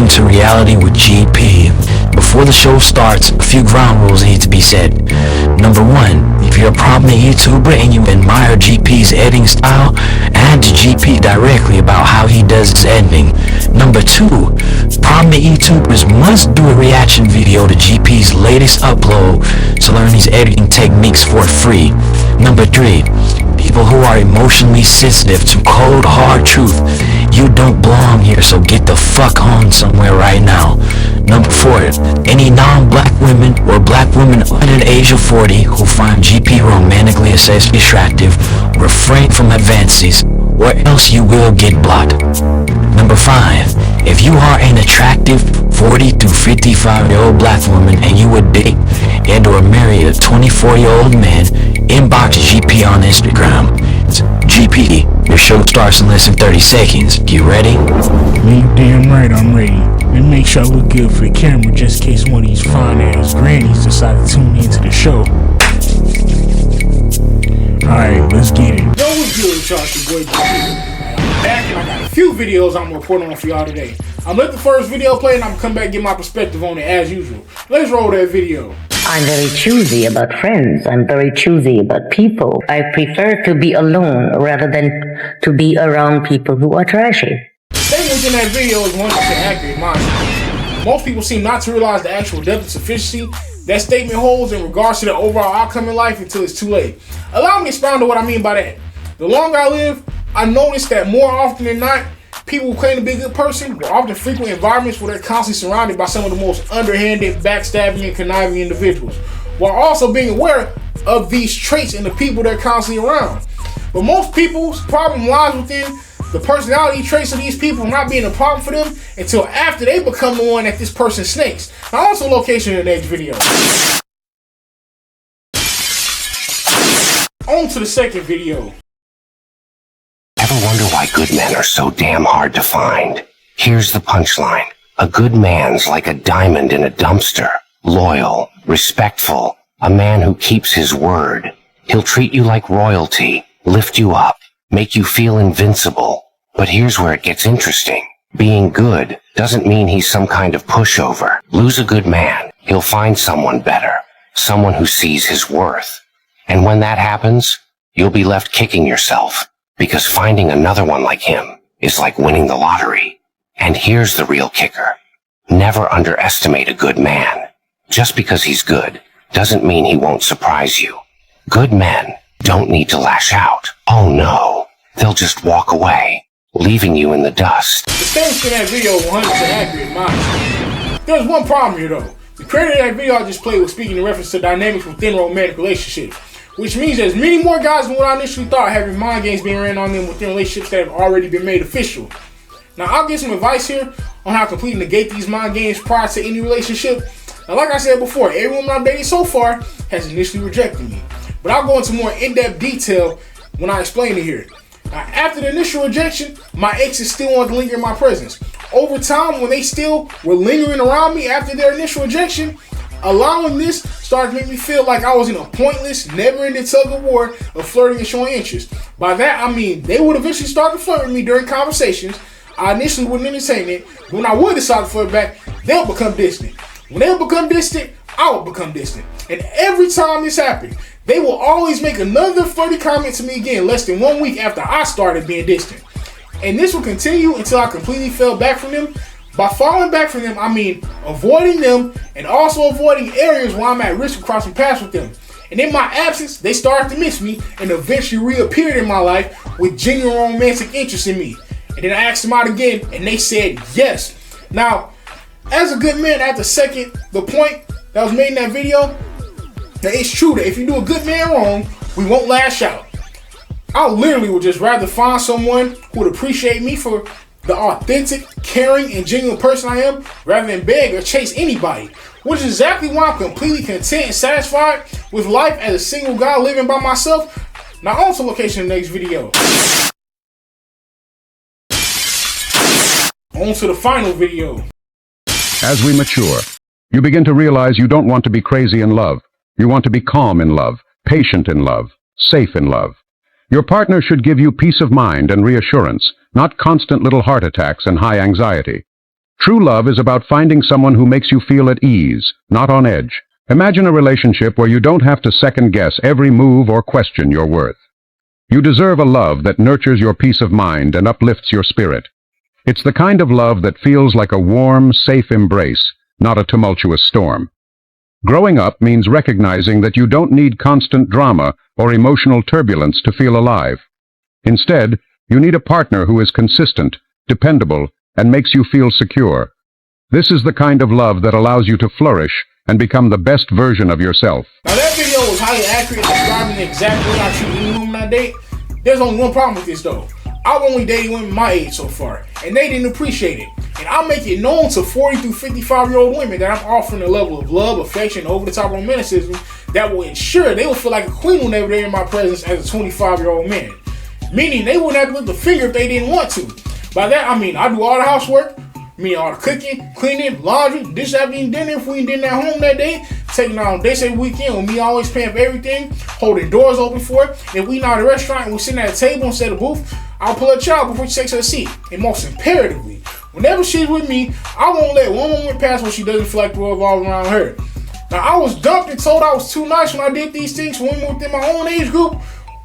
Welcome to Reality with GP. Before the show starts, a few ground rules need to be said. Number 1, if you're a prominent YouTuber and you admire GP's editing style, add to GP directly about how he does his editing. Number 2, prominent YouTubers must do a reaction video to GP's latest upload to learn his editing techniques for free. Number 3, people who are emotionally sensitive to cold, hard truth, you don't belong here, so get the fuck on somewhere right now. Number 4, any non-black women or black women under the age of 40 who find GP romantically or sexually attractive, refrain from advances, or else you will get blocked. Number 5, if you are an attractive 40 to 55-year-old black woman and you would date and or marry a 24-year-old man, inbox GP on Instagram. It's GP, your show starts in less than 30 seconds. You ready? You damn right I'm ready. And make sure I look good for the camera just in case one of these fine-ass grannies decide to tune into the show. Alright, let's get it. Yo, what's good, y'all? It's your boy GP. I'm back and I got a few videos I'm reporting on for y'all today. I'm let the first video play and I'm gonna come back and get my perspective on it as usual. Let's roll that video. I'm very choosy about friends. I'm very choosy about people. I prefer to be alone rather than to be around people who are trashy. The statement in that video is 100% accurate, mind you. Most people seem not to realize the actual depth and sufficiency that statement holds in regards to the overall outcome in life until it's too late. Allow me to expound on what I mean by that. The longer I live, I notice that more often than not, people who claim to be a good person will often frequent environments where they're constantly surrounded by some of the most underhanded, backstabbing, and conniving individuals, while also being aware of these traits in the people they're constantly around. But most people's problem lies within the personality traits of these people not being a problem for them until after they become the one that this person snakes. Now, also location in the next video. On to the second video. Ever wonder why good men are so damn hard to find? Here's the punchline. A good man's like a diamond in a dumpster. Loyal, respectful, a man who keeps his word. He'll treat you like royalty, lift you up, make you feel invincible. But here's where it gets interesting. Being good doesn't mean he's some kind of pushover. Lose a good man, he'll find someone better, someone who sees his worth. And when that happens, you'll be left kicking yourself, because finding another one like him is like winning the lottery. And here's the real kicker. Never underestimate a good man. Just because he's good doesn't mean he won't surprise you. Good men don't need to lash out. Oh no, they'll just walk away, leaving you in the dust. The statement in that video is 100% accurate, mind. There's one problem here though. The creator of that video I just played was speaking in reference to dynamics within romantic relationships, which means there's many more guys than what I initially thought having mind games being ran on them within relationships that have already been made official. Now, I'll give some advice here on how to completely negate these mind games prior to any relationship. Now, like I said before, every woman I've dated so far has initially rejected me. But I'll go into more in-depth detail when I explain it here. Now, after the initial rejection, my exes still wanted to linger in my presence. Over time, when they still were lingering around me after their initial rejection, allowing this started to make me feel like I was in a pointless, never-ending tug of war of flirting and showing interest. By that, I mean they would eventually start to flirt with me during conversations. I initially wouldn't entertain it. When I would decide to flirt back, they'll become distant. When they'll become distant, I will become distant. And every time this happened, they will always make another flirty comment to me again less than 1 week after I started being distant. And this will continue until I completely fell back from them. By falling back from them, I mean avoiding them and also avoiding areas where I'm at risk of crossing paths with them. And in my absence, they started to miss me and eventually reappeared in my life with genuine romantic interest in me. And then I asked them out again and they said yes. Now, as a good man, I have to second the point that was made in that video. That it's true that if you do a good man wrong, we won't lash out. I literally would just rather find someone who would appreciate me for the authentic, caring, and genuine person I am rather than beg or chase anybody. Which is exactly why I'm completely content and satisfied with life as a single guy living by myself. Now on to location in the next video. On to the final video. As we mature, you begin to realize you don't want to be crazy in love. You want to be calm in love, patient in love, safe in love. Your partner should give you peace of mind and reassurance, not constant little heart attacks and high anxiety. True love is about finding someone who makes you feel at ease, not on edge. Imagine a relationship where you don't have to second-guess every move or question your worth. You deserve a love that nurtures your peace of mind and uplifts your spirit. It's the kind of love that feels like a warm, safe embrace, not a tumultuous storm. Growing up means recognizing that you don't need constant drama or emotional turbulence to feel alive. Instead, you need a partner who is consistent, dependable, and makes you feel secure. This is the kind of love that allows you to flourish and become the best version of yourself. Now that video was highly accurate in describing exactly what I treat any woman I date. There's only one problem with this though. I've only dated women my age so far, and they didn't appreciate it. And I'll make it known to 40 through 55-year-old women that I'm offering a level of love, affection, over-the-top romanticism that will ensure they will feel like a queen whenever they're in my presence as a 25-year-old man. Meaning they wouldn't have to lift a finger if they didn't want to. By that, I mean I do all the housework, all the cooking, cleaning, laundry, dish out, eating dinner if we ain't dinner at home that day, taking out day say weekend with me always paying for everything, holding doors open for it. If we not at a restaurant and we sitting at a table instead of a booth, I'll pull a child before she takes her seat. And most imperatively, whenever she's with me, I won't let one moment pass when she doesn't feel like the world revolves around her. Now I was dumped and told I was too nice when I did these things for women within my own age group,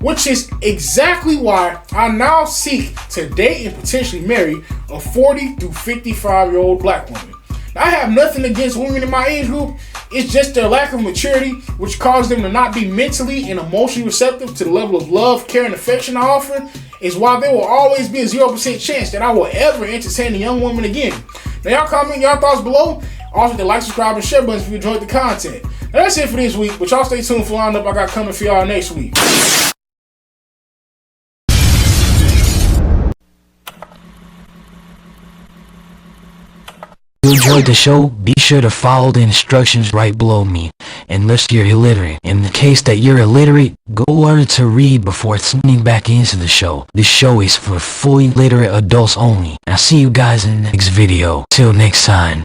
which is exactly why I now seek to date and potentially marry a 40 to 55-year-old black woman. Now, I have nothing against women in my age group. It's just their lack of maturity, which caused them to not be mentally and emotionally receptive to the level of love, care, and affection I offer, is why there will always be a 0% chance that I will ever entertain a young woman again. Now, y'all comment your thoughts below. Also, hit the like, subscribe, and share buttons if you enjoyed the content. Now, that's it for this week, but y'all stay tuned for the lineup I got coming for y'all next week. If you enjoyed the show, be sure to follow the instructions right below me, unless you're illiterate. In the case that you're illiterate, go learn to read before tuning back into the show. This show is for fully literate adults only. I'll see you guys in the next video. Till next time.